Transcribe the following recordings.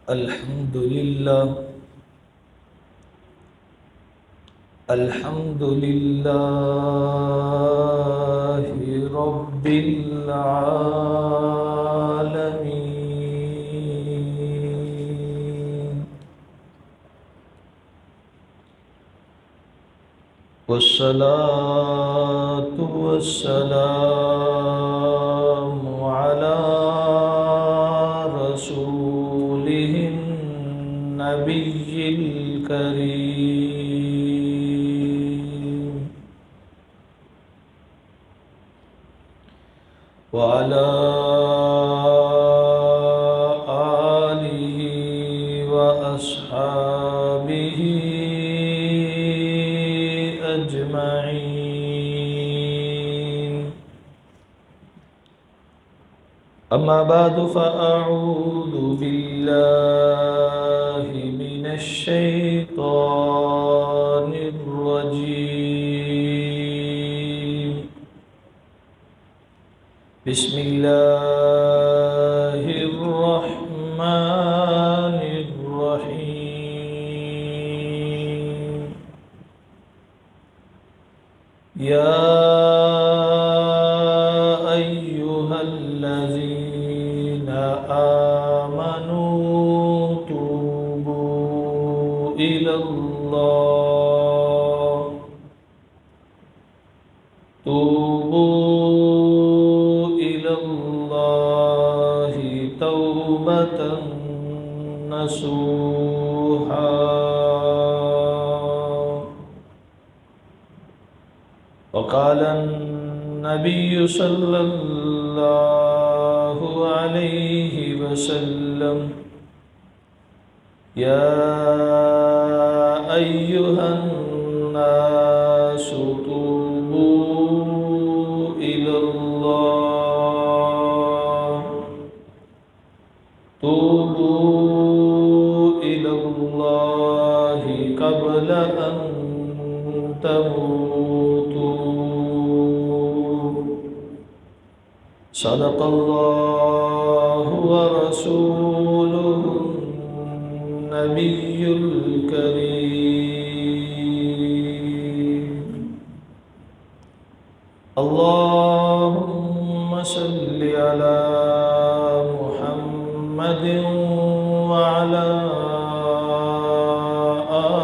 الحمد لله الحمد لله رب العالمين، والصلاة والسلام على رسوله النبي الكريم، وعلى آله وأصحابه أجمعين. أما بعد، فأعوذ بالله من الشيطان الرجيم. بسم الله الرحمن الرحيم. يا أيها الذين آمنوا توبوا إلى الله توبة نصوحا. وقال النبي صلى الله عليه وسلم: يا أيها الناس توبوا إلى الله قبل أن تموتوا. صدق الله ورسوله النبي الكريم. اللهم صل على محمد وعلى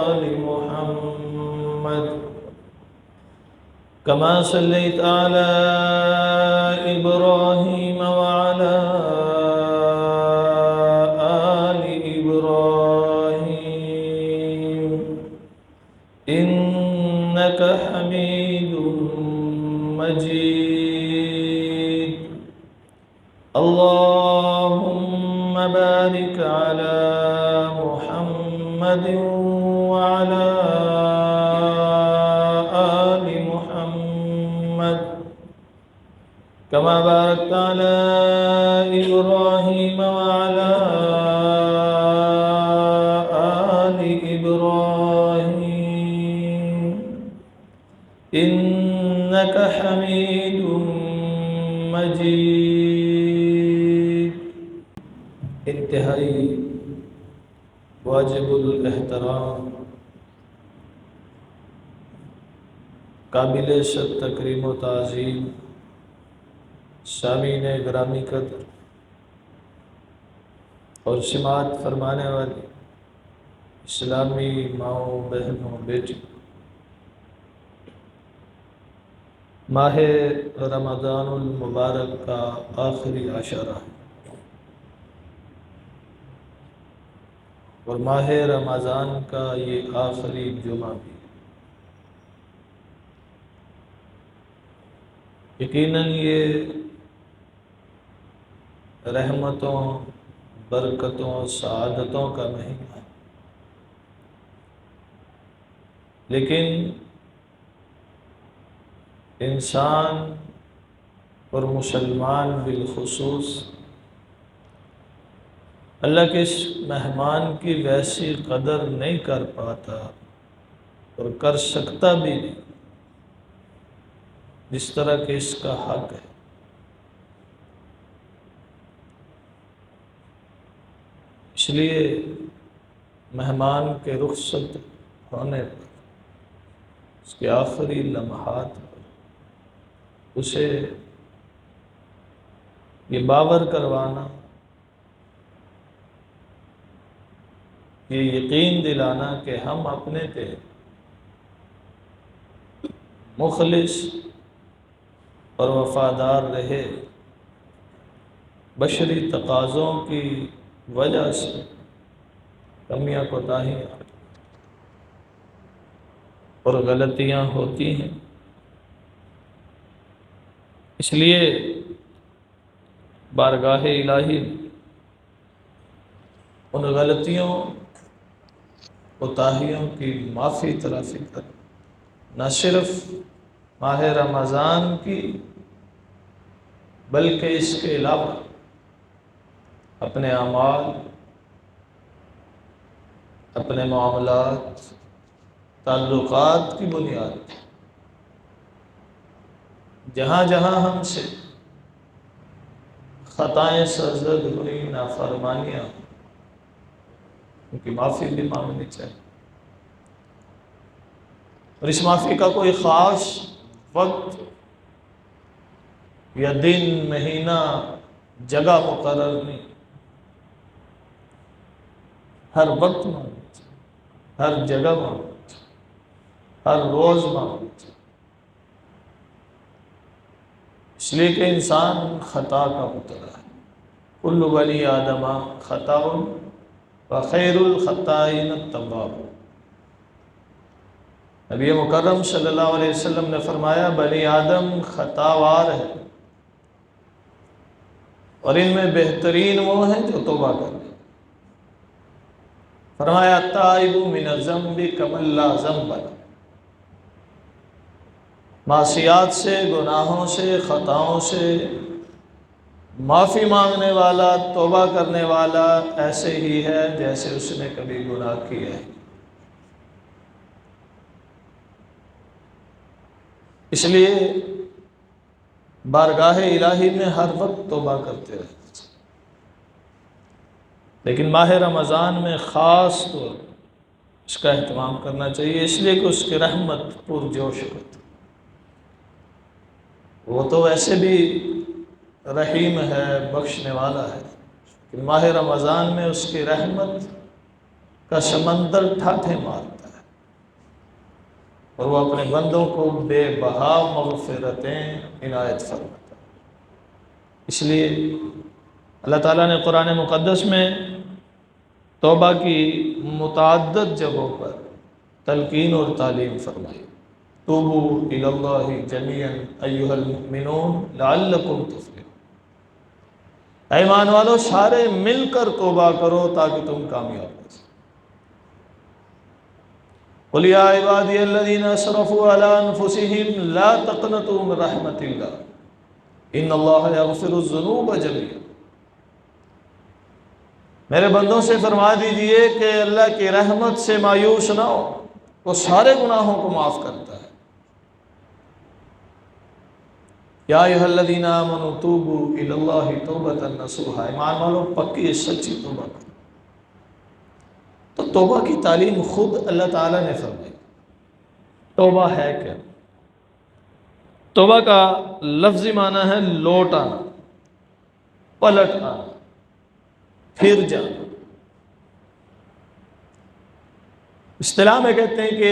آل محمد، كما صليت على إبراهيم وعلى آل إبراهيم إنك حميد مجيد. اللهم بارك على محمد وعلى آل محمد، كما باركت على إبراهيم وعلى آل إبراهيم إنك حميد مجيد. انتہائی واجب الاحترام، قابل صد تکریم و تعظیم سامعین گرامی قدر اور سماعت فرمانے والی اسلامی ماؤں، بہنوں، بیٹی، ماہ رمضان المبارک کا آخری عشرہ اور ماہ رمضان کا یہ آخری جمعہ بھی یقیناً یہ رحمتوں، برکتوں، سعادتوں کا مہینہ ہے، لیکن انسان اور مسلمان بالخصوص اللہ کے اس مہمان کی ویسی قدر نہیں کر پاتا اور کر سکتا بھی نہیں جس طرح کہ اس کا حق ہے۔ اس لیے مہمان کے رخصت ہونے پر اس کے آخری لمحات پر اسے یہ باور کروانا، یہ یقین دلانا کہ ہم اپنے پہ مخلص اور وفادار رہے، بشری تقاضوں کی وجہ سے کمیاں کوتاہیاں اور غلطیاں ہوتی ہیں، اس لیے بارگاہ الہی ان غلطیوں کوتاہیوں کی معافی تلافی کر نہ صرف ماہ رمضان کی بلکہ اس کے علاوہ اپنے اعمال، اپنے معاملات، تعلقات کی بنیاد پر جہاں جہاں ہم سے خطائیں سرزد ہوئی، نافرمانیاں، ان کی معافی بھی مانگنی چاہیے، اور اس معافی کا کوئی خاص وقت یا دن، مہینہ، جگہ مقرر نہیں، ہر وقت مانگنی چاہیے، ہر جگہ مانگنی چاہیے، ہر روز مانگنی چاہیے، اس لیے کہ انسان خطا کا پتلا ہے۔ کل بنی آدم خطاء وخیر الخطائین التواب۔ نبی مکرم صلی اللہ علیہ وسلم نے فرمایا بنی آدم خطا وار ہے، اور ان میں بہترین وہ ہیں جو توبہ کرتے ہیں۔ فرمایا التائب من الذنب کمن لا ذنب له۔ معصیات سے، گناہوں سے، خطاؤں سے معافی مانگنے والا، توبہ کرنے والا ایسے ہی ہے جیسے اس نے کبھی گناہ کیا ہے۔ اس لیے بارگاہ الہی میں ہر وقت توبہ کرتے رہتے، لیکن ماہ رمضان میں خاص طور اس کا اہتمام کرنا چاہیے، اس لیے کہ اس کی رحمت پرجوش ہوتی، وہ تو ویسے بھی رحیم ہے، بخشنے والا ہے، کہ ماہ رمضان میں اس کی رحمت کا سمندر ٹھاٹھیں مارتا ہے، اور وہ اپنے بندوں کو بے بہا مغفرتیں عنایت فرماتا ہے۔ اس لیے اللہ تعالیٰ نے قرآن مقدس میں توبہ کی متعدد جگہوں پر تلقین اور تعلیم فرمائی۔ توبوا الی اللہ جمیعا ایھا المؤمنون لعلکم تفلحون۔ اے ایمان والو، سارے مل کر توبہ کرو تاکہ تم کامیاب ہو۔ قل یا عبادی الذین اسرفوا علی انفسہم لا تقنطوا من رحمت اللہ ان اللہ یغفر الذنوب جميعا۔ میرے بندوں سے فرما دیجئے کہ اللہ کی رحمت سے مایوس نہ ہو، وہ سارے گناہوں کو معاف کرتا ہے۔ یا ایھا الذین آمنوا توبوا الی اللہ توبۃ نصوحا۔ ایمان والو، پکی سچی توبہ کرو۔ تو توبہ کی تعلیم خود اللہ تعالیٰ نے فرمائی۔ توبہ ہے کیا؟ توبہ کا لفظی معنی ہے لوٹ آنا، پلٹ آنا، پھر جانا۔ اصطلاح میں کہتے ہیں کہ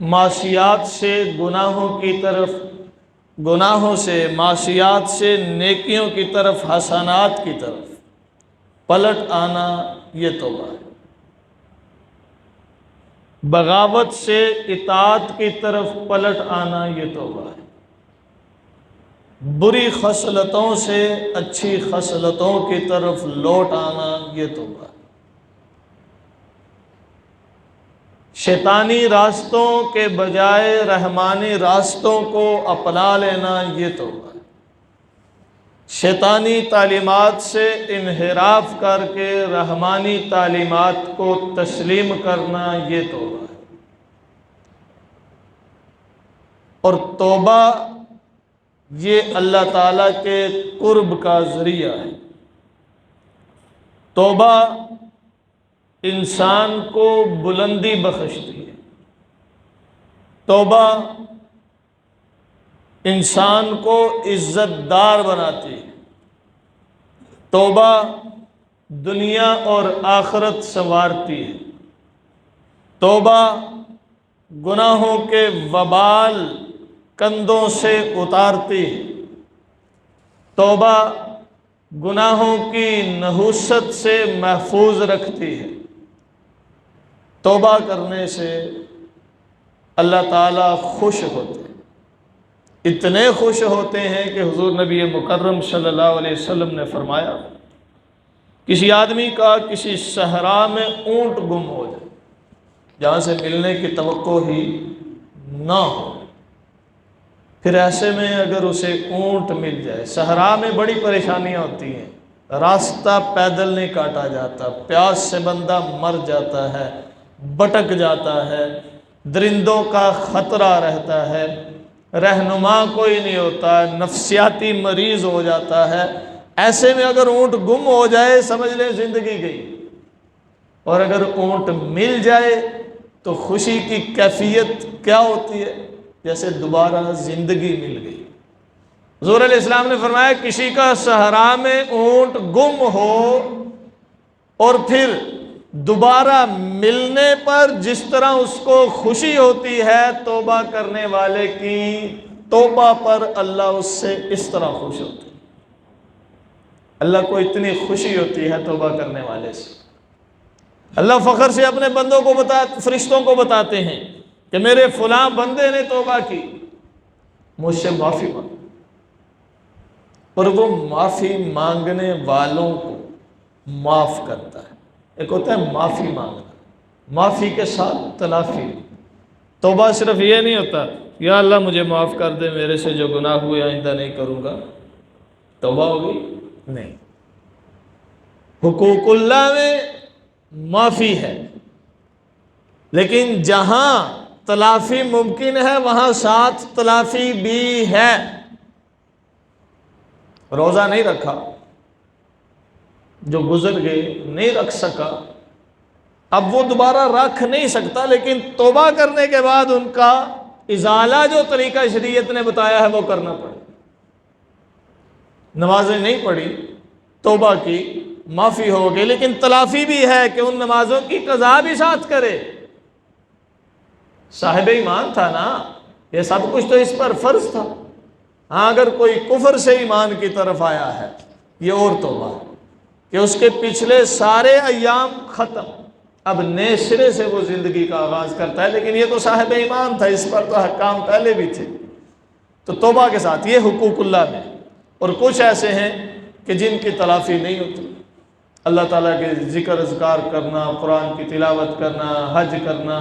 معصیات سے گناہوں کی طرف، گناہوں سے معصیات سے نیکیوں کی طرف، حسنات کی طرف پلٹ آنا، یہ توبہ ہے۔ بغاوت سے اطاعت کی طرف پلٹ آنا، یہ توبہ ہے۔ بری خصلتوں سے اچھی خصلتوں کی طرف لوٹ آنا، یہ توبہ ہے۔ شیطانی راستوں کے بجائے رحمانی راستوں کو اپنا لینا، یہ توبہ ہے۔ شیطانی تعلیمات سے انحراف کر کے رحمانی تعلیمات کو تسلیم کرنا، یہ توبہ ہے۔ اور توبہ یہ اللہ تعالیٰ کے قرب کا ذریعہ ہے۔ توبہ انسان کو بلندی بخشتی ہے، توبہ انسان کو عزت دار بناتی ہے، توبہ دنیا اور آخرت سنوارتی ہے، توبہ گناہوں کے وبال کندھوں سے اتارتی ہے، توبہ گناہوں کی نحوست سے محفوظ رکھتی ہے۔ توبہ کرنے سے اللہ تعالیٰ خوش ہوتے ہیں، اتنے خوش ہوتے ہیں کہ حضور نبی مکرم صلی اللہ علیہ وسلم نے فرمایا، کسی آدمی کا کسی صحرا میں اونٹ گم ہو جائے، جہاں سے ملنے کی توقع ہی نہ ہو، پھر ایسے میں اگر اسے اونٹ مل جائے، صحرا میں بڑی پریشانیاں ہوتی ہیں، راستہ پیدل نہیں کاٹا جاتا، پیاس سے بندہ مر جاتا ہے، بھٹک جاتا ہے، درندوں کا خطرہ رہتا ہے، رہنما کوئی نہیں ہوتا، نفسیاتی مریض ہو جاتا ہے۔ ایسے میں اگر اونٹ گم ہو جائے سمجھ لیں زندگی گئی، اور اگر اونٹ مل جائے تو خوشی کی کیفیت کیا ہوتی ہے؟ جیسے دوبارہ زندگی مل گئی۔ حضور علیہ السلام نے فرمایا کسی کا صحرا میں اونٹ گم ہو اور پھر دوبارہ ملنے پر جس طرح اس کو خوشی ہوتی ہے، توبہ کرنے والے کی توبہ پر اللہ اس سے اس طرح خوش ہوتا ہے۔ اللہ کو اتنی خوشی ہوتی ہے توبہ کرنے والے سے۔ اللہ فخر سے اپنے بندوں کو فرشتوں کو بتاتے ہیں کہ میرے فلاں بندے نے توبہ کی، مجھ سے معافی مانگ، اور وہ معافی مانگنے والوں کو معاف کرتا ہے۔ ایک ہوتا ہے معافی مانگنا، معافی کے ساتھ تلافی۔ توبہ صرف یہ نہیں ہوتا یا اللہ مجھے معاف کر دے، میرے سے جو گناہ ہوئے آئندہ نہیں کروں گا، توبہ ہوگی نہیں۔ حقوق اللہ میں معافی ہے، لیکن جہاں تلافی ممکن ہے وہاں ساتھ تلافی بھی ہے۔ روزہ نہیں رکھا، جو گزر گئے نہیں رکھ سکا، اب وہ دوبارہ رکھ نہیں سکتا، لیکن توبہ کرنے کے بعد ان کا ازالہ جو طریقہ شریعت نے بتایا ہے وہ کرنا پڑے۔ نمازیں نہیں پڑھی، توبہ کی، معافی ہو گئی، لیکن تلافی بھی ہے کہ ان نمازوں کی قضا بھی ساتھ کرے۔ صاحب ایمان تھا نا، یہ سب کچھ تو اس پر فرض تھا۔ ہاں اگر کوئی کفر سے ایمان کی طرف آیا ہے، یہ اور توبہ ہے کہ اس کے پچھلے سارے ایام ختم، اب نئے سرے سے وہ زندگی کا آغاز کرتا ہے، لیکن یہ تو صاحب ایمان تھا، اس پر تو احکام پہلے بھی تھے۔ تو توبہ کے ساتھ یہ حقوق اللہ میں، اور کچھ ایسے ہیں کہ جن کی تلافی نہیں ہوتی۔ اللہ تعالیٰ کے ذکر اذکار کرنا، قرآن کی تلاوت کرنا، حج کرنا،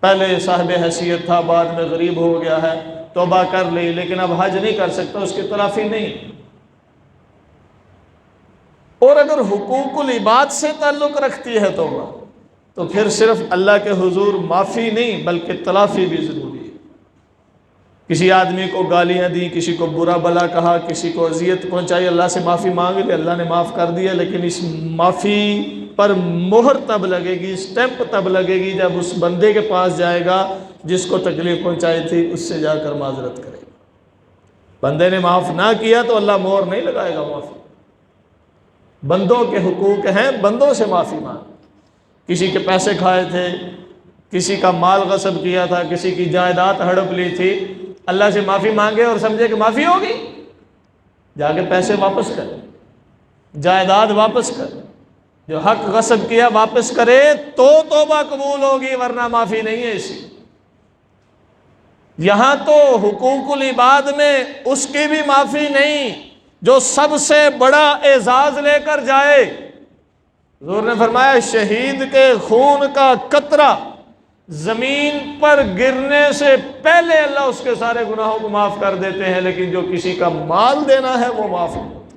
پہلے صاحب حیثیت تھا بعد میں غریب ہو گیا ہے، توبہ کر لی لیکن اب حج نہیں کر سکتا، اس کی تلافی نہیں۔ اور اگر حقوق العباد سے تعلق رکھتی ہے توبہ، تو پھر صرف اللہ کے حضور معافی نہیں بلکہ تلافی بھی ضروری ہے۔ کسی آدمی کو گالیاں دی، کسی کو برا بلا کہا، کسی کو اذیت پہنچائی، اللہ سے معافی مانگ لی، اللہ نے معاف کر دیا، لیکن اس معافی پر مہر تب لگے گی، سٹیمپ تب لگے گی جب اس بندے کے پاس جائے گا جس کو تکلیف پہنچائی تھی، اس سے جا کر معذرت کرے گا۔ بندے نے معاف نہ کیا تو اللہ مہر نہیں لگائے گا معافی۔ بندوں کے حقوق ہیں، بندوں سے معافی مانگ۔ کسی کے پیسے کھائے تھے، کسی کا مال غصب کیا تھا، کسی کی جائیداد ہڑپ لی تھی، اللہ سے معافی مانگے اور سمجھے کہ معافی ہوگی، جا کے پیسے واپس کر، جائیداد واپس کر، جو حق غصب کیا واپس کرے تو توبہ قبول ہوگی، ورنہ معافی نہیں ہے اسی۔ یہاں تو حقوق العباد میں اس کی بھی معافی نہیں جو سب سے بڑا اعزاز لے کر جائے۔ حضور نے فرمایا شہید کے خون کا قطرہ زمین پر گرنے سے پہلے اللہ اس کے سارے گناہوں کو معاف کر دیتے ہیں، لیکن جو کسی کا مال دینا ہے وہ معاف نہیں ہوتا،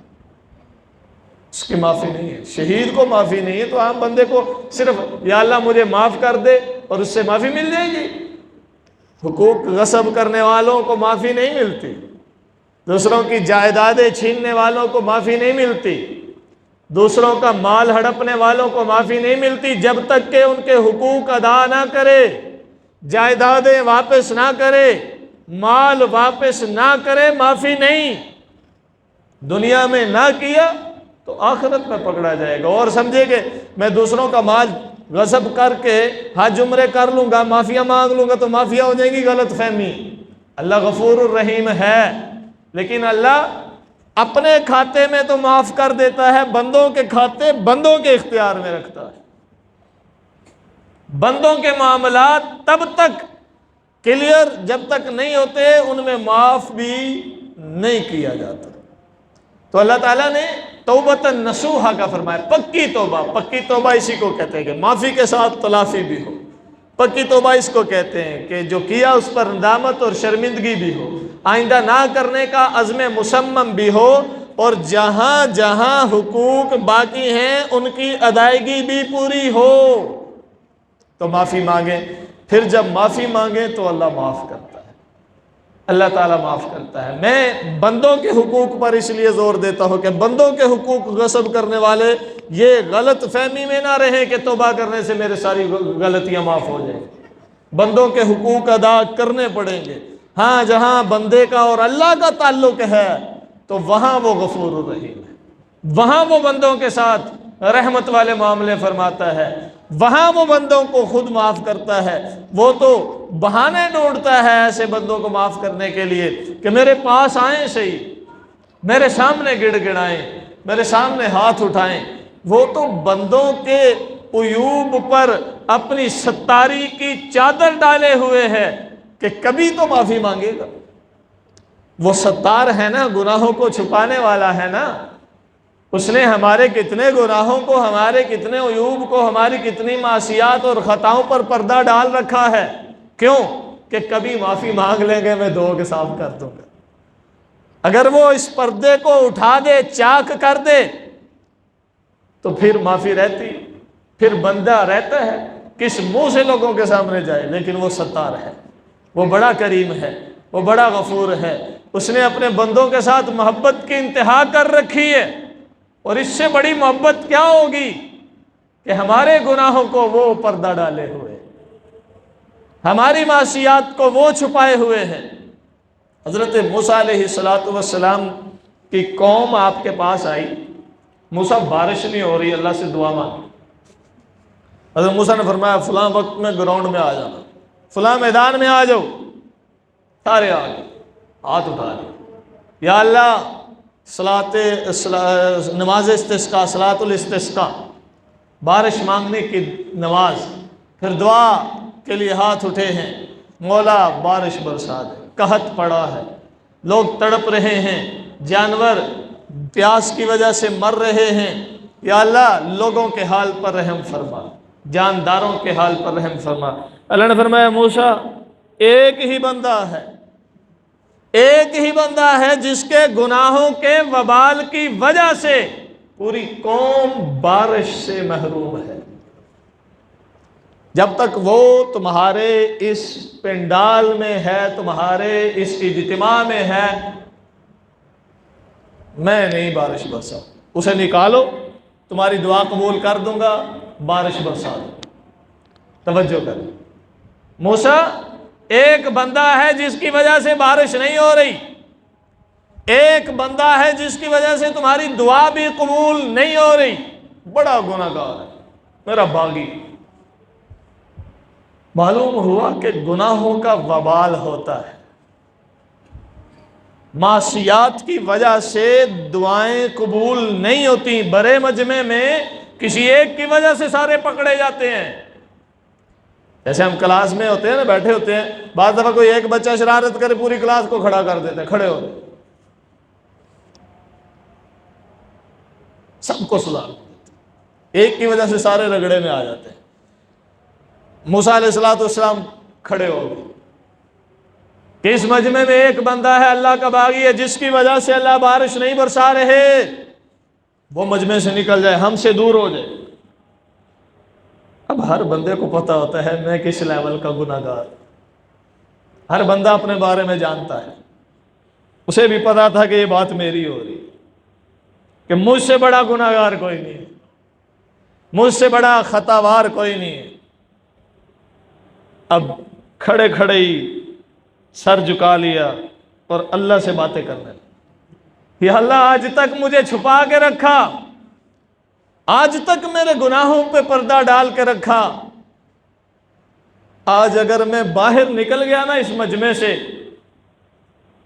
اس کی معافی نہیں ہے۔ شہید کو معافی نہیں ہے تو عام بندے کو صرف یا اللہ مجھے معاف کر دے اور اس سے معافی مل جائے گی۔ حقوق غصب کرنے والوں کو معافی نہیں ملتی، دوسروں کی جائیدادیں چھیننے والوں کو معافی نہیں ملتی، دوسروں کا مال ہڑپنے والوں کو معافی نہیں ملتی جب تک کہ ان کے حقوق ادا نہ کرے، جائیدادیں واپس نہ کرے، مال واپس نہ کرے، معافی نہیں۔ دنیا میں نہ کیا تو آخرت میں پکڑا جائے گا۔ اور سمجھے کہ میں دوسروں کا مال غصب کر کے حج عمرے کر لوں گا، معافیاں مانگ لوں گا تو معافیاں ہو جائیں گی، غلط فہمی۔ اللہ غفور الرحیم ہے، لیکن اللہ اپنے کھاتے میں تو معاف کر دیتا ہے، بندوں کے کھاتے بندوں کے اختیار میں رکھتا ہے۔ بندوں کے معاملات تب تک کلیئر جب تک نہیں ہوتے ان میں معاف بھی نہیں کیا جاتا۔ تو اللہ تعالیٰ نے توبۃ نصوحہ کا فرمایا، پکی توبہ۔ پکی توبہ اسی کو کہتے ہیں کہ معافی کے ساتھ تلافی بھی ہو۔ پکی توبہ اس کو کہتے ہیں کہ جو کیا اس پر ندامت اور شرمندگی بھی ہو، آئندہ نہ کرنے کا عزم مصمم بھی ہو، اور جہاں جہاں حقوق باقی ہیں ان کی ادائیگی بھی پوری ہو تو معافی مانگیں۔ پھر جب معافی مانگیں تو اللہ معاف کرتا ہے، اللہ تعالیٰ معاف کرتا ہے۔ میں بندوں کے حقوق پر اس لیے زور دیتا ہوں کہ بندوں کے حقوق غصب کرنے والے یہ غلط فہمی میں نہ رہیں کہ توبہ کرنے سے میرے ساری غلطیاں معاف ہو جائیں۔ بندوں کے حقوق ادا کرنے پڑیں گے۔ ہاں، جہاں بندے کا اور اللہ کا تعلق ہے تو وہاں وہ غفور الرحیم ہے، وہاں وہ بندوں کے ساتھ رحمت والے معاملے فرماتا ہے، وہاں وہ بندوں کو خود معاف کرتا ہے۔ وہ تو بہانے ڈھونڈتا ہے ایسے بندوں کو معاف کرنے کے لیے کہ میرے پاس آئیں صحیح، میرے سامنے گڑ گڑائیں، میرے سامنے ہاتھ اٹھائیں۔ وہ تو بندوں کے عیوب پر اپنی ستاری کی چادر ڈالے ہوئے ہے کہ کبھی تو معافی مانگے گا۔ وہ ستار ہے نا، گناہوں کو چھپانے والا ہے نا۔ اس نے ہمارے کتنے گناہوں کو، ہمارے کتنے عیوب کو، ہماری کتنی معصیات اور خطاؤں پر پردہ ڈال رکھا ہے۔ کیوں؟ کہ کبھی معافی مانگ لیں گے میں دو کے صاف کر دوں گا۔ اگر وہ اس پردے کو اٹھا دے، چاک کر دے تو پھر معافی رہتی، پھر بندہ رہتا ہے کس منہ سے لوگوں کے سامنے جائے۔ لیکن وہ ستار ہے، وہ بڑا کریم ہے، وہ بڑا غفور ہے۔ اس نے اپنے بندوں کے ساتھ محبت کی انتہا کر رکھی ہے، اور اس سے بڑی محبت کیا ہوگی کہ ہمارے گناہوں کو وہ پردہ ڈالے ہوئے، ہماری معصیات کو وہ چھپائے ہوئے ہیں۔ حضرت موسیٰ علیہ السلام کی قوم آپ کے پاس آئی، موسیٰ بارش نہیں ہو رہی، اللہ سے دعا مانگی۔ حضرت موسیٰ نے فرمایا فلاں وقت میں گراؤنڈ میں آ جانا، فلاں میدان میں آ جاؤ۔ سارے آ گئے، ہاتھ اٹھا لیا، یا اللہ نماز استسقاء، صلاۃ الاستسقاء، بارش مانگنے کی نماز، پھر دعا کے لیے ہاتھ اٹھے ہیں، مولا بارش برسا دے، قحط پڑا ہے، لوگ تڑپ رہے ہیں، جانور پیاس کی وجہ سے مر رہے ہیں، یا اللہ لوگوں کے حال پر رحم فرما، جانداروں کے حال پر رحم فرما۔ اللہ نے فرمایا موسیٰ ایک ہی بندہ ہے، ایک ہی بندہ ہے جس کے گناہوں کے وبال کی وجہ سے پوری قوم بارش سے محروم ہے۔ جب تک وہ تمہارے اس پنڈال میں ہے، تمہارے اس اجتماع میں ہے، میں نہیں بارش برسا۔ اسے نکالو، تمہاری دعا قبول کر دوں گا، بارش برسا دو۔ توجہ کر، موسیٰ ایک بندہ ہے جس کی وجہ سے بارش نہیں ہو رہی، ایک بندہ ہے جس کی وجہ سے تمہاری دعا بھی قبول نہیں ہو رہی، بڑا گناہگار ہے، میرا باغی۔ معلوم ہوا کہ گناہوں کا وبال ہوتا ہے، معصیات کی وجہ سے دعائیں قبول نہیں ہوتی۔ بڑے مجمع میں کسی ایک کی وجہ سے سارے پکڑے جاتے ہیں۔ جیسے ہم کلاس میں ہوتے ہیں نا، بیٹھے ہوتے ہیں، بعض دفعہ کوئی ایک بچہ شرارت کرے پوری کلاس کو کھڑا کر دیتے ہیں، کھڑے ہو سب کو سدھار دیتے ہیں، ایک کی وجہ سے سارے رگڑے میں آ جاتے ہیں۔ موسیٰ علیہ السلام کھڑے ہو گئے کہ اس مجمع میں ایک بندہ ہے، اللہ کا باغی ہے، جس کی وجہ سے اللہ بارش نہیں برسا رہے، وہ مجمع سے نکل جائے، ہم سے دور ہو جائے۔ اب ہر بندے کو پتہ ہوتا ہے میں کس لیول کا گناہگار، ہر بندہ اپنے بارے میں جانتا ہے، اسے بھی پتا تھا کہ یہ بات میری ہو رہی۔ کہ مجھ سے بڑا گناہگار کوئی نہیں ہے، مجھ سے بڑا خطاوار کوئی نہیں ہے۔ اب کھڑے کھڑے ہی سر جھکا لیا اور اللہ سے باتیں کرنے لگا، یا اللہ آج تک مجھے چھپا کے رکھا، آج تک میرے گناہوں پہ پردہ ڈال کے رکھا، آج اگر میں باہر نکل گیا نا اس مجمع سے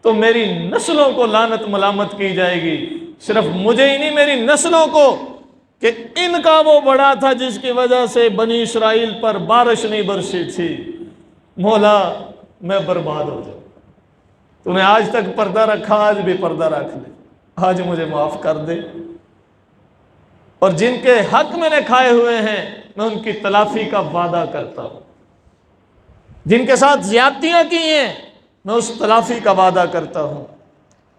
تو میری نسلوں کو لعنت ملامت کی جائے گی، صرف مجھے ہی نہیں میری نسلوں کو، کہ ان کا وہ بڑا تھا جس کی وجہ سے بنی اسرائیل پر بارش نہیں برسی تھی۔ مولا میں برباد ہو جاؤں، تو نے آج تک پردہ رکھا، آج بھی پردہ رکھ لے، آج مجھے معاف کر دے، اور جن کے حق میں نے کھائے ہوئے ہیں میں ان کی تلافی کا وعدہ کرتا ہوں، جن کے ساتھ زیادتیاں کی ہیں میں اس تلافی کا وعدہ کرتا ہوں،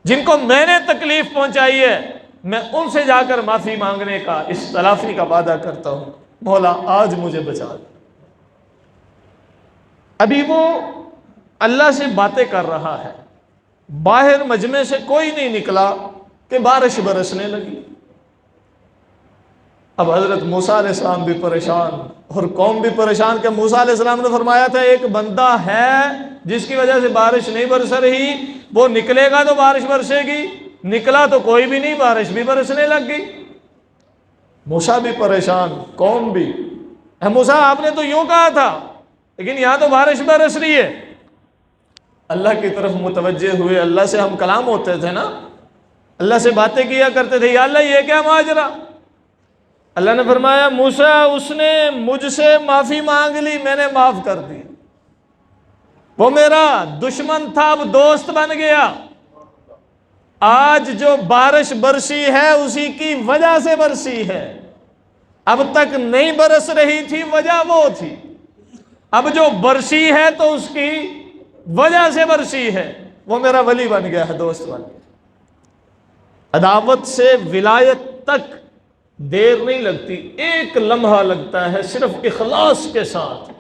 جن کو میں نے تکلیف پہنچائی ہے میں ان سے جا کر معافی مانگنے کا، اس تلافی کا وعدہ کرتا ہوں، مولا آج مجھے بچا دے۔ ابھی وہ اللہ سے باتیں کر رہا ہے، باہر مجمع سے کوئی نہیں نکلا کہ بارش برسنے لگی۔ اب حضرت موسیٰ علیہ السلام بھی پریشان اور قوم بھی پریشان، کہ موسیٰ علیہ السلام نے فرمایا تھا ایک بندہ ہے جس کی وجہ سے بارش نہیں برس رہی، وہ نکلے گا تو بارش برسے گی، نکلا تو کوئی بھی نہیں، بارش بھی برسنے لگ گئی۔ موسیٰ بھی پریشان، قوم بھی، اے موسیٰ آپ نے تو یوں کہا تھا لیکن یہاں تو بارش برس رہی ہے۔ اللہ کی طرف متوجہ ہوئے، اللہ سے ہم کلام ہوتے تھے نا، اللہ سے باتیں کیا کرتے تھے، یا اللہ یہ کیا ماجرا؟ اللہ نے فرمایا موسیٰ اس نے مجھ سے معافی مانگ لی، میں نے معاف کر دی، وہ میرا دشمن تھا اب دوست بن گیا، آج جو بارش برسی ہے اسی کی وجہ سے برسی ہے، اب تک نہیں برس رہی تھی وجہ وہ تھی، اب جو برسی ہے تو اس کی وجہ سے برسی ہے، وہ میرا ولی بن گیا ہے، دوست بن گیا۔ عداوت سے ولایت تک دیر نہیں لگتی، ایک لمحہ لگتا ہے، صرف اخلاص کے ساتھ،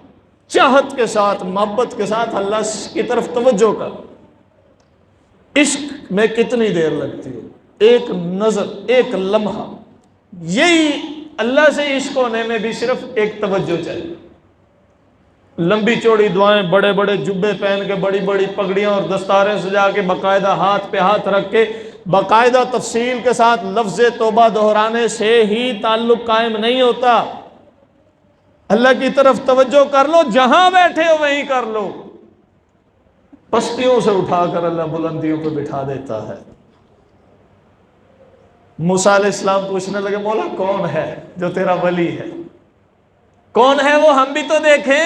چاہت کے ساتھ، محبت کے ساتھ اللہ کی طرف توجہ کر۔ عشق میں کتنی دیر لگتی ہے؟ ایک نظر، ایک لمحہ، یہی اللہ سے عشق ہونے میں بھی صرف ایک توجہ چاہیے۔ لمبی چوڑی دعائیں، بڑے بڑے جبے پہن کے، بڑی بڑی پگڑیاں اور دستاریں سجا کے، باقاعدہ ہاتھ پہ ہاتھ رکھ کے، باقاعدہ تفصیل کے ساتھ لفظ توبہ دہرانے سے ہی تعلق قائم نہیں ہوتا۔ اللہ کی طرف توجہ کر لو، جہاں بیٹھے ہو وہیں کر لو، پستیوں سے اٹھا کر اللہ بلندیوں پہ بٹھا دیتا ہے۔ موسیٰ علیہ السلام پوچھنے لگے مولا کون ہے جو تیرا ولی ہے؟ کون ہے وہ، ہم بھی تو دیکھیں۔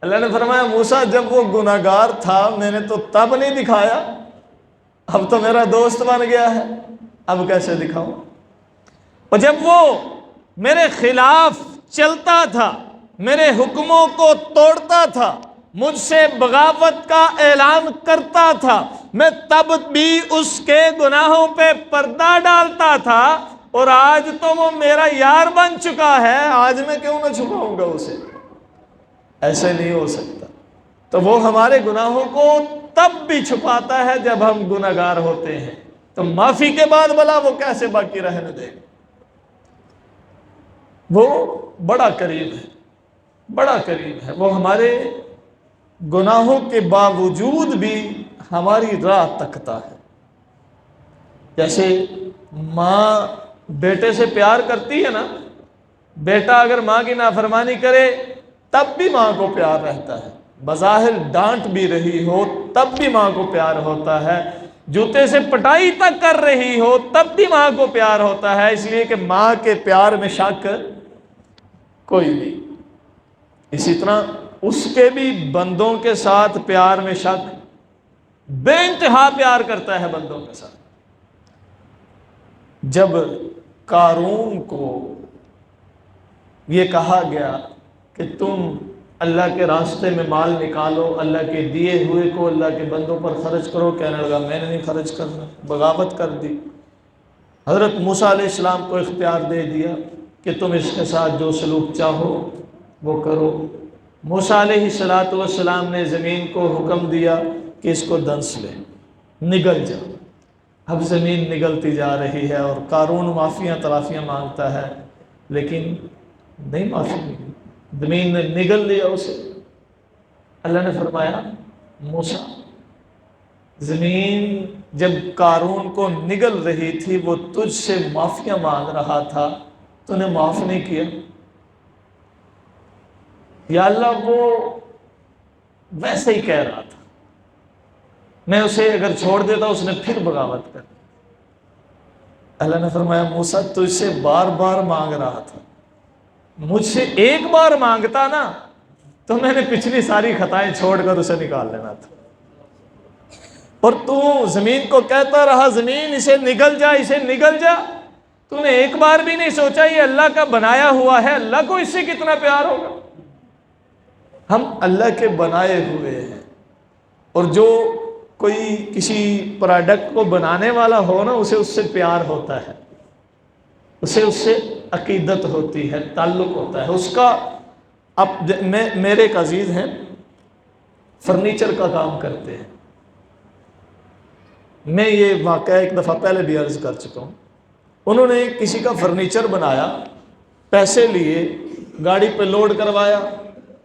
اللہ نے فرمایا موسیٰ جب وہ گناہگار تھا میں نے تو تب نہیں دکھایا، اب تو میرا دوست بن گیا ہے، اب کیسے دکھاؤں؟ اور جب وہ میرے خلاف چلتا تھا، میرے حکموں کو توڑتا تھا، مجھ سے بغاوت کا اعلان کرتا تھا، میں تب بھی اس کے گناہوں پہ پردہ ڈالتا تھا، اور آج تو وہ میرا یار بن چکا ہے، آج میں کیوں نہ چھپاؤں گا اسے؟ ایسے نہیں ہو سکتا۔ تو وہ ہمارے گناہوں کو تب بھی چھپاتا ہے جب ہم گناہگار ہوتے ہیں، تو معافی کے بعد بھلا وہ کیسے باقی رہنے دے گا؟ وہ بڑا قریب ہے، بڑا قریب ہے، وہ ہمارے گناہوں کے باوجود بھی ہماری راہ تکتا ہے۔ جیسے ماں بیٹے سے پیار کرتی ہے نا، بیٹا اگر ماں کی نافرمانی کرے تب بھی ماں کو پیار رہتا ہے، بظاہر ڈانٹ بھی رہی ہو تب بھی ماں کو پیار ہوتا ہے، جوتے سے پٹائی تک کر رہی ہو تب بھی ماں کو پیار ہوتا ہے، اس لیے کہ ماں کے پیار میں شک کوئی نہیں۔ اسی طرح اس کے بھی بندوں کے ساتھ پیار میں شک، بے انتہا پیار کرتا ہے بندوں کے ساتھ۔ جب قارون کو یہ کہا گیا کہ تم اللہ کے راستے میں مال نکالو، اللہ کے دیے ہوئے کو اللہ کے بندوں پر خرچ کرو، کہنے لگا میں نے نہیں خرچ کرنا، بغاوت کر دی۔ حضرت موسیٰ علیہ السلام کو اختیار دے دیا کہ تم اس کے ساتھ جو سلوک چاہو وہ کرو۔ موسیٰ علیہ السلام نے زمین کو حکم دیا کہ اس کو دنس لے، نگل جا۔ اب زمین نگلتی جا رہی ہے اور قارون معافیاں تلافیاں مانگتا ہے، لیکن نہیں معافی ملی، زمین نے نگل لیا اسے۔ اللہ نے فرمایا موسیٰ، زمین جب قارون کو نگل رہی تھی وہ تجھ سے معافیاں مانگ رہا تھا، تو نے معاف نہیں کیا؟ یا اللہ وہ ویسے ہی کہہ رہا تھا، میں اسے اگر چھوڑ دیتا اس نے پھر بغاوت کر۔ اللہ نے فرمایا موسیٰ تجھ سے بار بار مانگ رہا تھا، مجھ سے ایک بار مانگتا نا تو میں نے پچھلی ساری خطائیں چھوڑ کر اسے نکال لینا تھا، اور تو زمین کو کہتا رہا زمین اسے نگل جا، اسے نگل جا، تو نے ایک بار بھی نہیں سوچا یہ اللہ کا بنایا ہوا ہے، اللہ کو اس سے کتنا پیار ہوگا۔ ہم اللہ کے بنائے ہوئے ہیں، اور جو کوئی کسی پروڈکٹ کو بنانے والا ہو نا اسے اس سے پیار ہوتا ہے، اسے اس سے عقیدت ہوتی ہے، تعلق ہوتا ہے اس کا۔ اب میرے ایک عزیز ہیں فرنیچر کا کام کرتے ہیں، میں یہ واقعہ ایک دفعہ پہلے بھی عرض کر چکا ہوں۔ انہوں نے کسی کا فرنیچر بنایا، پیسے لیے، گاڑی پہ لوڈ کروایا،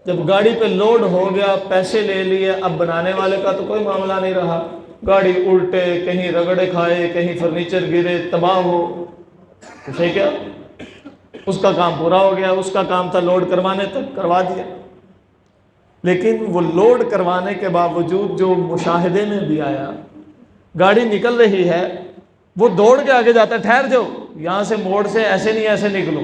جب گاڑی پہ لوڈ ہو گیا پیسے لے لیے، اب بنانے والے کا تو کوئی معاملہ نہیں رہا، گاڑی الٹے، کہیں رگڑے کھائے، کہیں فرنیچر گرے، تباہ ہو، اسے کیا، اس کا کام پورا ہو گیا، اس کا کام تھا لوڈ کروانے تک، کروا دیا۔ لیکن وہ لوڈ کروانے کے باوجود جو مشاہدے میں بھی آیا، گاڑی نکل رہی ہے، وہ دوڑ کے آگے جاتا ہے، ٹھہر جاؤ، یہاں سے موڑ سے ایسے نہیں ایسے نکلو،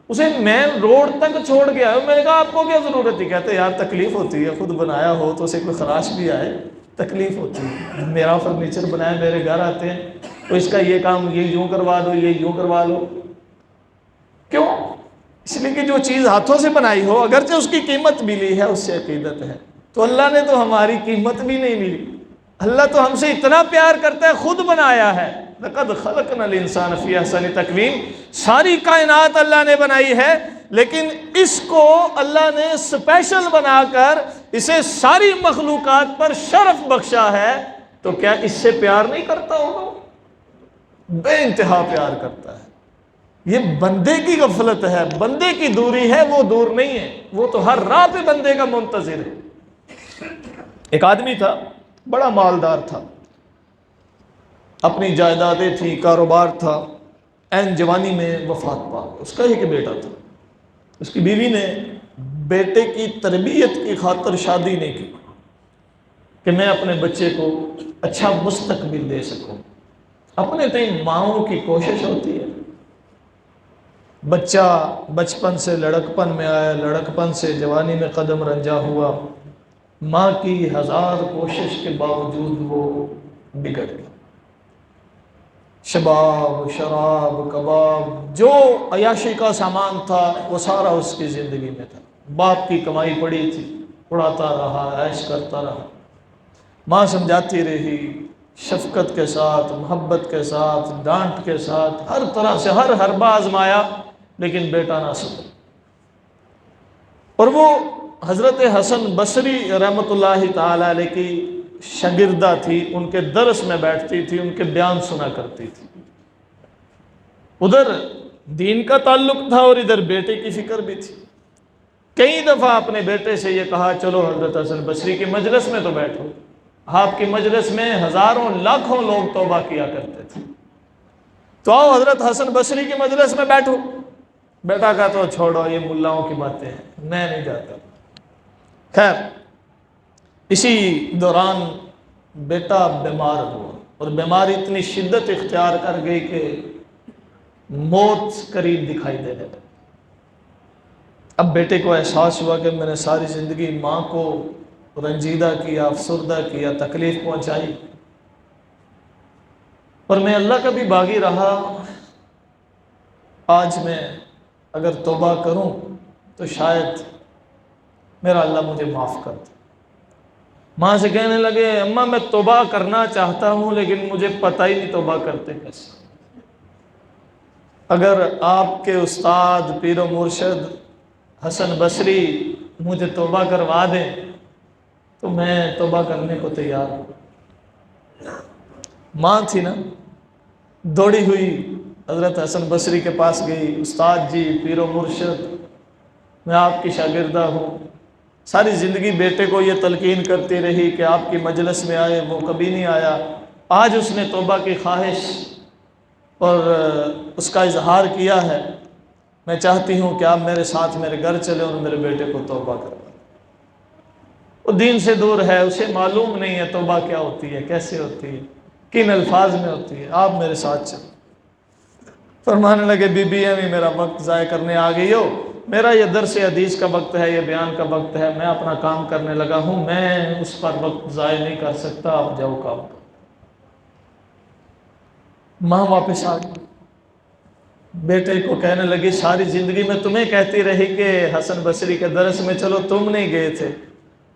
اسے مین روڈ تک چھوڑ گیا۔ میں نے کہا آپ کو کیا ضرورت ہے؟ کہتے یار تکلیف ہوتی ہے، خود بنایا ہو تو اسے کوئی خراش بھی آئے تکلیف ہوتی ہے، میرا فرنیچر بنایا، میرے گھر آتے ہیں تو اس کا یہ کام یہ یوں کروا دو، یہ یوں کروا لو، کیوں؟ اس لیے کہ جو چیز ہاتھوں سے بنائی ہو اگرچہ اس کی قیمت ملی ہے اس سے عقیدت ہے۔ تو اللہ نے تو ہماری قیمت بھی نہیں ملی، اللہ تو ہم سے اتنا پیار کرتا ہے، خود بنایا ہے۔ لَقَدْ خَلَقْنَا الْإِنسَانَ فِي أَحْسَنِ تَقْوِيمٍ، ساری کائنات اللہ نے بنائی ہے، لیکن اس کو اللہ نے سپیشل بنا کر اسے ساری مخلوقات پر شرف بخشا ہے، تو کیا اس سے پیار نہیں کرتا ہوگا؟ بے انتہا پیار کرتا ہے۔ یہ بندے کی غفلت ہے، بندے کی دوری ہے، وہ دور نہیں ہے، وہ تو ہر راہ پہ بندے کا منتظر ہے۔ ایک آدمی تھا، بڑا مالدار تھا، اپنی جائیدادیں تھیں، کاروبار تھا، عین جوانی میں وفات پا گیا۔ اس کا ایک بیٹا تھا، اس کی بیوی نے بیٹے کی تربیت کی خاطر شادی نہیں کی کہ میں اپنے بچے کو اچھا مستقبل دے سکوں۔ اپنے تئیں ماؤں کی کوشش ہوتی ہے، بچہ بچپن سے لڑکپن میں آیا، لڑکپن سے جوانی میں قدم رنجا ہوا، ماں کی ہزار کوشش کے باوجود وہ بگڑ گیا۔ شباب، شراب، کباب، جو عیاشی کا سامان تھا وہ سارا اس کی زندگی میں تھا، باپ کی کمائی پڑی تھی، اڑاتا رہا، عیش کرتا رہا۔ ماں سمجھاتی رہی، شفقت کے ساتھ، محبت کے ساتھ، ڈانٹ کے ساتھ، ہر طرح سے ہر حربہ آزمایا، لیکن بیٹا نہ سنا۔ اور وہ حضرت حسن بصری رحمۃ اللہ تعالی علیہ کی شاگردہ تھی، ان کے درس میں بیٹھتی تھی، ان کے بیان سنا کرتی تھی۔ ادھر دین کا تعلق تھا اور ادھر بیٹے کی فکر بھی تھی۔ کئی دفعہ اپنے بیٹے سے یہ کہا چلو حضرت حسن بصری کی مجلس میں تو بیٹھو، آپ کی مجلس میں ہزاروں لاکھوں لوگ توبہ کیا کرتے تھے، تو آؤ حضرت حسن بصری کی مجلس میں بیٹھو۔ بیٹا کہا تو چھوڑو یہ ملاؤں کی باتیں ہیں، میں نہیں جاتا۔ خیر اسی دوران بیٹا بیمار ہوا، اور بیماری اتنی شدت اختیار کر گئی کہ موت قریب دکھائی دے لگا۔ اب بیٹے کو احساس ہوا کہ میں نے ساری زندگی ماں کو رنجیدہ کیا، افسردہ کیا، تکلیف پہنچائی، اور میں اللہ کا بھی باغی رہا، آج میں اگر توبہ کروں تو شاید میرا اللہ مجھے معاف کر دے۔ ماں سے کہنے لگے اماں میں توبہ کرنا چاہتا ہوں لیکن مجھے پتہ ہی نہیں توبہ کرتے کیسے۔ اگر آپ کے استاد پیر و مرشد حسن بصری مجھے توبہ کروا دیں تو میں توبہ کرنے کو تیار ہوں۔ ماں تھی نا، دوڑی ہوئی حضرت حسن بصری کے پاس گئی، استاد جی، پیر و مرشد، میں آپ کی شاگردہ ہوں، ساری زندگی بیٹے کو یہ تلقین کرتی رہی کہ آپ کی مجلس میں آئے، وہ کبھی نہیں آیا، آج اس نے توبہ کی خواہش اور اس کا اظہار کیا ہے، میں چاہتی ہوں کہ آپ میرے ساتھ میرے گھر چلیں اور میرے بیٹے کو توبہ کروائیں۔ وہ دین سے دور ہے، اسے معلوم نہیں ہے توبہ کیا ہوتی ہے، کیسے ہوتی ہے، کن الفاظ میں ہوتی ہے، آپ میرے ساتھ چلیں۔ فرمانے لگے بی بی امی میرا وقت ضائع کرنے آ گئی ہو، میرا یہ درس حدیث کا وقت ہے، یہ بیان کا وقت ہے، میں اپنا کام کرنے لگا ہوں، میں اس پر وقت ضائع نہیں کر سکتا، آپ جاؤ کام کرو۔ ماں واپس آ گئی، بیٹے کو کہنے لگی ساری زندگی میں تمہیں کہتی رہی کہ حسن بصری کے درس میں چلو، تم نہیں گئے تھے،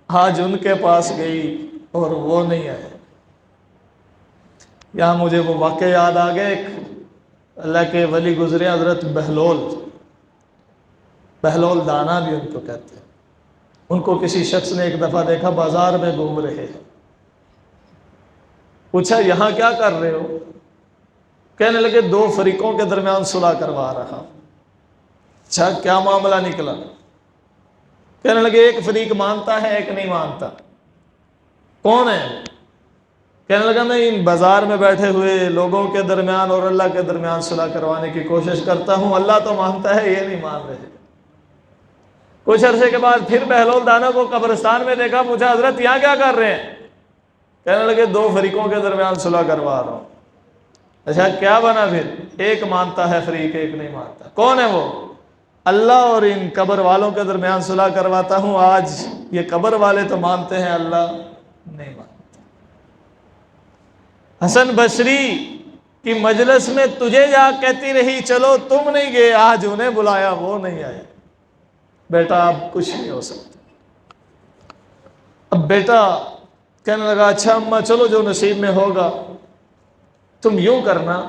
آج ان کے پاس گئی اور وہ نہیں آئے۔ یہاں مجھے وہ واقعہ یاد آ گیا، ایک اللہ کے ولی گزرے حضرت بہلول دانا بھی ان کو کہتے ہیں۔ ان کو کسی شخص نے ایک دفعہ دیکھا بازار میں گھوم رہے ہیں، پوچھا یہاں کیا کر رہے ہو؟ کہنے لگے دو فریقوں کے درمیان صلح کروا رہا۔ اچھا کیا معاملہ نکلا؟ کہنے لگے ایک فریق مانتا ہے، ایک نہیں مانتا۔ کون ہے؟ کہنے لگا میں ان بازار میں بیٹھے ہوئے لوگوں کے درمیان اور اللہ کے درمیان صلح کروانے کی کوشش کرتا ہوں، اللہ تو مانتا ہے، یہ نہیں مان رہے۔ کچھ عرصے کے بعد پھر بہلول دانا کو قبرستان میں دیکھا، پوچھا حضرت یہاں کیا کر رہے ہیں؟ کہنے لگے دو فریقوں کے درمیان صلح کروا رہا ہوں۔ اچھا کیا بنا پھر؟ ایک مانتا ہے فریق، ایک نہیں مانتا۔ کون ہے وہ؟ اللہ اور ان قبر والوں کے درمیان صلح کرواتا ہوں، آج یہ قبر والے تو مانتے ہیں، اللہ نہیں مانتا۔ حسن بصری کی مجلس میں تجھے جا کہتی رہی چلو، تم نہیں گئے، آج انہیں بلایا وہ نہیں آئے۔ بیٹا اب کچھ نہیں ہو سکتا۔ اب بیٹا کہنے لگا اچھا اماں چلو جو نصیب میں ہوگا، تم یوں کرنا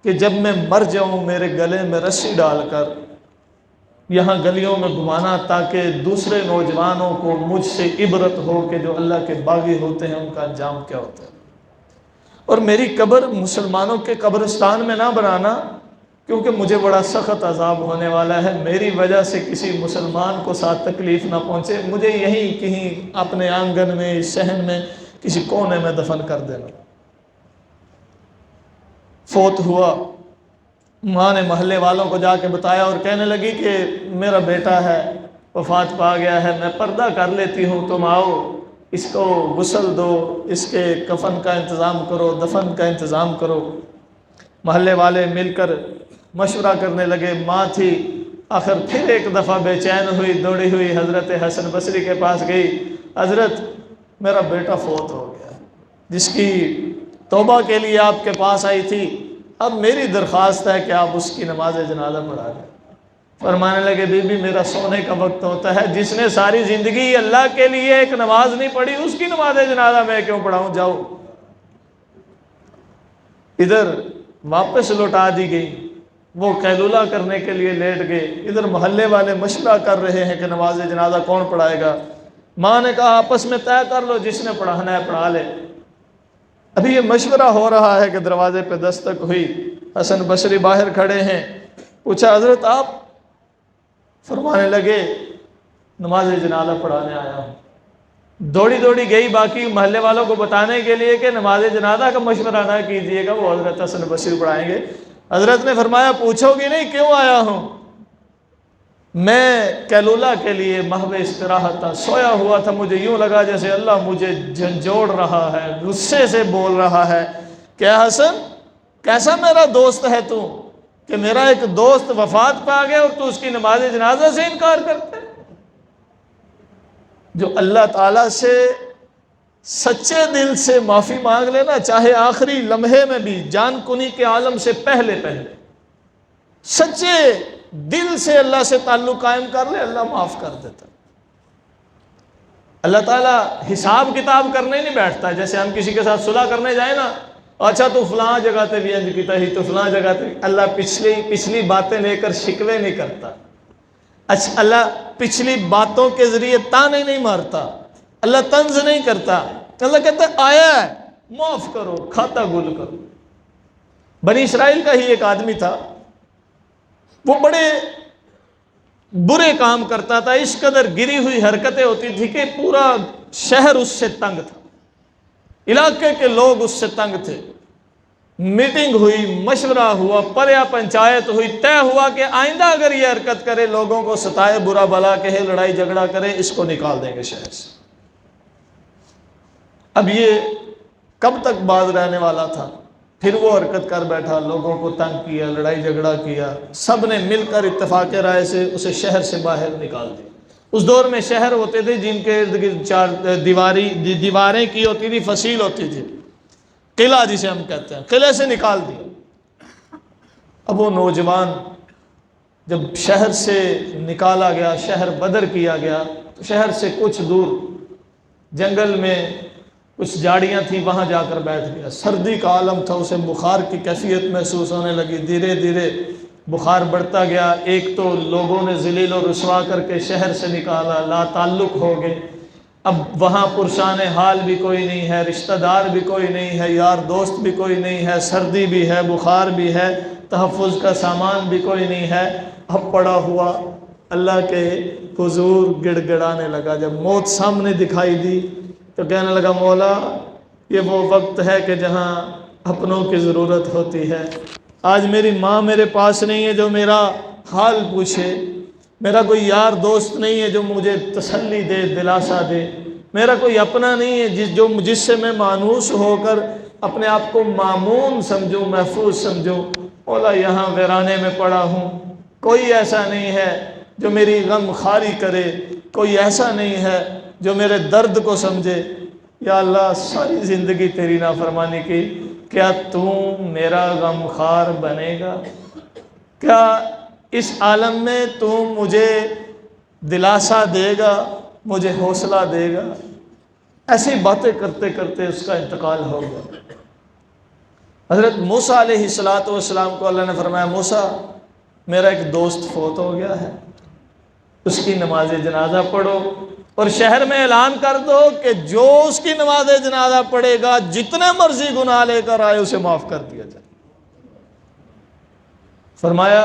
کہ جب میں مر جاؤں میرے گلے میں رسی ڈال کر یہاں گلیوں میں گھمانا، تاکہ دوسرے نوجوانوں کو مجھ سے عبرت ہو کہ جو اللہ کے باغی ہوتے ہیں ان کا انجام کیا ہوتا ہے۔ اور میری قبر مسلمانوں کے قبرستان میں نہ بنانا، کیونکہ مجھے بڑا سخت عذاب ہونے والا ہے، میری وجہ سے کسی مسلمان کو ساتھ تکلیف نہ پہنچے، مجھے یہیں کہیں اپنے آنگن میں، صحن میں، کسی کونے میں دفن کر دینا۔ فوت ہوا، ماں نے محلے والوں کو جا کے بتایا اور کہنے لگی کہ میرا بیٹا ہے، وفات پا گیا ہے، میں پردہ کر لیتی ہوں، تم آؤ، اس کو غسل دو، اس کے کفن کا انتظام کرو، دفن کا انتظام کرو۔ محلے والے مل کر مشورہ کرنے لگے، ماں تھی آخر پھر ایک دفعہ بے چین ہوئی، دوڑی ہوئی حضرت حسن بصری کے پاس گئی، حضرت میرا بیٹا فوت ہو گیا، جس کی توبہ کے لیے آپ کے پاس آئی تھی، اب میری درخواست ہے کہ آپ اس کی نماز جنازہ پڑھا دیں۔ فرمانے لگے بی بی میرا سونے کا وقت ہوتا ہے، جس نے ساری زندگی اللہ کے لیے ایک نماز نہیں پڑھی اس کی نماز جنازہ میں کیوں پڑھاؤں، جاؤ۔ ادھر واپس لوٹا دی گئی، وہ قیلولہ کرنے کے لیے لیٹ گئے، ادھر محلے والے مشورہ کر رہے ہیں کہ نماز جنازہ کون پڑھائے گا۔ ماں نے کہا آپس میں طے کر لو، جس نے پڑھانا ہے پڑھا لے۔ ابھی یہ مشورہ ہو رہا ہے کہ دروازے پہ دستک ہوئی، حسن بصری باہر کھڑے ہیں، پوچھا حضرت آپ؟ فرمانے لگے نماز جنازہ پڑھانے آیا ہوں۔ دوڑی دوڑی گئی باقی محلے والوں کو بتانے کے لیے کہ نماز جنازہ کا مشورہ نہ کیجیے گا، وہ حضرت حسن بصری پڑھائیں گے۔ حضرت نے فرمایا پوچھو گی نہیں کیوں آیا ہوں؟ میں قیلولہ کے لیے محو استراحت تھا، سویا ہوا تھا، مجھے یوں لگا جیسے اللہ مجھے جھنجھوڑ رہا ہے، غصے سے بول رہا ہے کہ حسن کیسا میرا دوست ہے تو کہ میرا ایک دوست وفات پا گیا اور تو اس کی نماز جنازہ سے انکار کرتے۔ جو اللہ تعالیٰ سے سچے دل سے معافی مانگ لینا، چاہے آخری لمحے میں بھی، جان کنی کے عالم سے پہلے سچے دل سے اللہ سے تعلق قائم کر لے، اللہ معاف کر دیتا۔ اللہ تعالیٰ حساب کتاب کرنے نہیں بیٹھتا، جیسے ہم کسی کے ساتھ صلح کرنے جائیں نا، اچھا تو فلاں جگہ تے بھی انج کیتا ہی، تو فلاں جگہ تے، اللہ پچھلی باتیں لے کر شکوے نہیں کرتا۔ اچھا اللہ پچھلی باتوں کے ذریعے تانے نہیں مارتا، اللہ طنز نہیں کرتا، اللہ کہتا ہے آیا ہے معاف کرو، کھاتا گل کرو۔ بنی اسرائیل کا ہی ایک آدمی تھا، وہ بڑے برے کام کرتا تھا، اس قدر گری ہوئی حرکتیں ہوتی تھی کہ پورا شہر اس سے تنگ تھا، علاقے کے لوگ اس سے تنگ تھے۔ میٹنگ ہوئی، مشورہ ہوا، پریا پنچایت ہوئی، طے ہوا کہ آئندہ اگر یہ حرکت کرے، لوگوں کو ستائے، برا بھلا کہے، لڑائی جھگڑا کرے، اس کو نکال دیں گے شہر سے۔ اب یہ کب تک باز رہنے والا تھا؟ پھر وہ حرکت کر بیٹھا، لوگوں کو تنگ کیا، لڑائی جھگڑا کیا، سب نے مل کر اتفاق رائے سے اسے شہر سے باہر نکال دیا۔ اس دور میں شہر ہوتے تھے جن کے ارد گرد چار دیواریں کی ہوتی تھی، فصیل ہوتی تھی، قلعہ جسے ہم کہتے ہیں، قلعے سے نکال دیا۔ اب وہ نوجوان جب شہر سے نکالا گیا، شہر بدر کیا گیا، تو شہر سے کچھ دور جنگل میں کچھ جھاڑیاں تھیں، وہاں جا کر بیٹھ گیا۔ سردی کا عالم تھا، اسے بخار کی کیفیت محسوس ہونے لگی، دھیرے دھیرے بخار بڑھتا گیا۔ ایک تو لوگوں نے ذلیل و رسوا کر کے شہر سے نکالا، لا تعلق ہو گئے، اب وہاں پرشان حال بھی کوئی نہیں ہے، رشتہ دار بھی کوئی نہیں ہے، یار دوست بھی کوئی نہیں ہے، سردی بھی ہے، بخار بھی ہے، تحفظ کا سامان بھی کوئی نہیں ہے۔ اب پڑا ہوا اللہ کے حضور گڑ گڑانے لگا۔ جب موت سامنے دکھائی دی تو کہنے لگا، مولا یہ وہ وقت ہے کہ جہاں اپنوں کی ضرورت ہوتی ہے۔ آج میری ماں میرے پاس نہیں ہے جو میرا حال پوچھے، میرا کوئی یار دوست نہیں ہے جو مجھے تسلی دے، دلاسا دے، میرا کوئی اپنا نہیں ہے جس سے میں مانوس ہو کر اپنے آپ کو مامون سمجھوں، محفوظ سمجھوں۔ مولا یہاں ویرانے میں پڑا ہوں، کوئی ایسا نہیں ہے جو میری غم خاری کرے، کوئی ایسا نہیں ہے جو میرے درد کو سمجھے۔ یا اللہ، ساری زندگی تیری نافرمانی کی، کیا تو میرا غم خار بنے گا؟ کیا اس عالم میں تو مجھے دلاسا دے گا، مجھے حوصلہ دے گا؟ ایسی باتیں کرتے کرتے اس کا انتقال ہو گیا۔ حضرت موسیٰ علیہ السلام کو اللہ نے فرمایا، موسیٰ میرا ایک دوست فوت ہو گیا ہے، اس کی نماز جنازہ پڑھو اور شہر میں اعلان کر دو کہ جو اس کی نماز جنازہ پڑھے گا، جتنے مرضی گناہ لے کر آئے، اسے معاف کر دیا جائے۔ فرمایا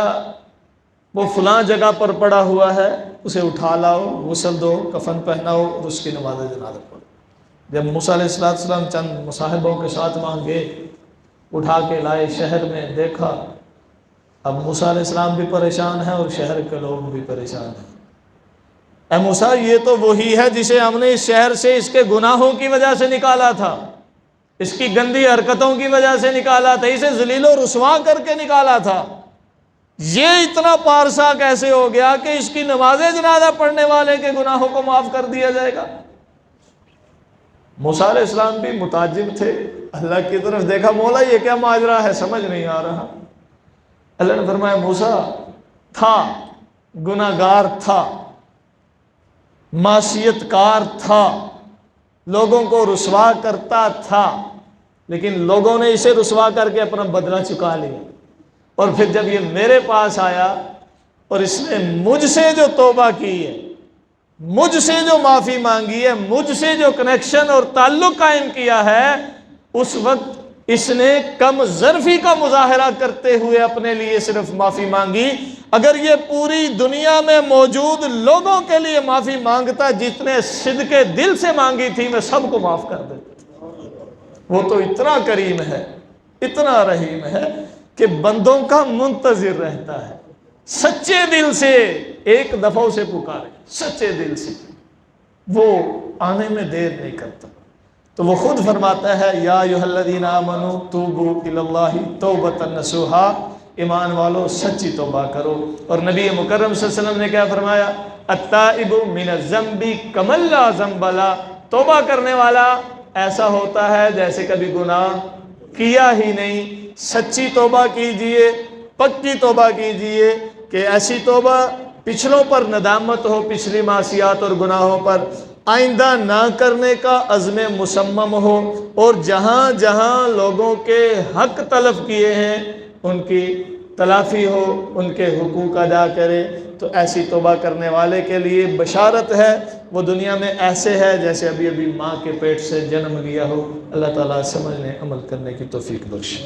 وہ فلاں جگہ پر پڑا ہوا ہے، اسے اٹھا لاؤ، غسل دو، کفن پہناؤ اور اس کی نماز جنازہ پڑھو۔ جب موسیٰ علیہ السلام چند مصاحبوں کے ساتھ وہاں گئے، اٹھا کے لائے، شہر میں دیکھا، اب موسیٰ علیہ السلام بھی پریشان ہیں اور شہر کے لوگ بھی پریشان ہیں۔ اے موسیٰ، یہ تو وہی ہے جسے ہم نے اس شہر سے اس کے گناہوں کی وجہ سے نکالا تھا، اس کی گندی حرکتوں کی وجہ سے نکالا تھا، اسے ذلیل و رسوا کر کے نکالا تھا۔ یہ اتنا پارسا کیسے ہو گیا کہ اس کی نماز جنازہ پڑھنے والے کے گناہوں کو معاف کر دیا جائے گا؟ موسیٰ علیہ السلام بھی متعجب تھے، اللہ کی طرف دیکھا، مولا یہ کیا ماجرا ہے، سمجھ نہیں آ رہا۔ اللہ نے فرمایا، موسیٰ تھا، گناہگار تھا، معصیت کار تھا، لوگوں کو رسوا کرتا تھا، لیکن لوگوں نے اسے رسوا کر کے اپنا بدلہ چکا لیا۔ اور پھر جب یہ میرے پاس آیا اور اس نے مجھ سے جو توبہ کی ہے، مجھ سے جو معافی مانگی ہے، مجھ سے جو کنیکشن اور تعلق قائم کیا ہے، اس وقت اس نے کم ظرفی کا مظاہرہ کرتے ہوئے اپنے لیے صرف معافی مانگی۔ اگر یہ پوری دنیا میں موجود لوگوں کے لیے معافی مانگتا جتنے صدق دل سے مانگی تھی، میں سب کو معاف کر دیتا۔ وہ تو اتنا کریم ہے، اتنا رحیم ہے کہ بندوں کا منتظر رہتا ہے، سچے دل سے ایک دفعہ اسے پکارے، سچے دل سے، وہ آنے میں دیر نہیں کرتا۔ تو وہ خود فرماتا ہے، یا ایھا الذین آمنوا توبوا الی اللہ توبۃ نصوحا، ایمان والو سچی توبہ کرو۔ اور نبی مکرم صلی اللہ علیہ وسلم نے کیا فرمایا، التائب من الذنب کمن لا ذنب لہ، توبہ کرنے والا ایسا ہوتا ہے جیسے کبھی گناہ کیا ہی نہیں۔ سچی توبہ کیجئے، پکی توبہ کیجئے کہ ایسی توبہ پچھلوں پر ندامت ہو، پچھلی معصیات اور گناہوں پر آئندہ نہ کرنے کا عزم مصمم ہو، اور جہاں جہاں لوگوں کے حق تلف کیے ہیں ان کی تلافی ہو، ان کے حقوق ادا کرے۔ تو ایسی توبہ کرنے والے کے لیے بشارت ہے، وہ دنیا میں ایسے ہے جیسے ابھی ابھی ماں کے پیٹ سے جنم لیا ہو۔ اللہ تعالیٰ سمجھنے عمل کرنے کی توفیق بخشے۔